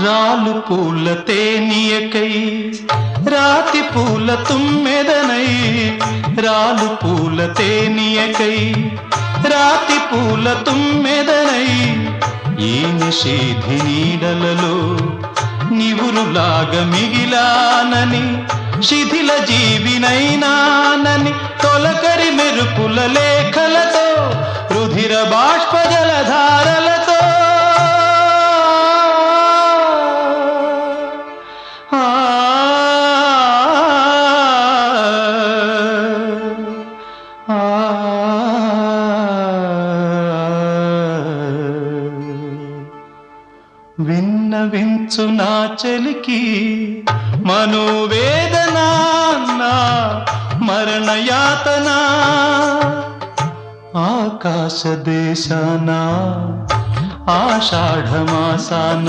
రాలు పూల తేనియకై రాతి పూల తుమ్మెదనై రాలు పూల తేనియకై రాతి పూల తుమ్మెదనై ఈ నిషేధి నీడలలో నివురులాగా మిగిలానని శిథిల జీవినైనానని తొలకరి మెరుపుల లేఖలతో రుధిర బాష్ప జలధారలతో విన్నవించు నా చలికి మనోవేదన మరణయాతన ఆకాశ దేశాన ఆషాఢమాసాన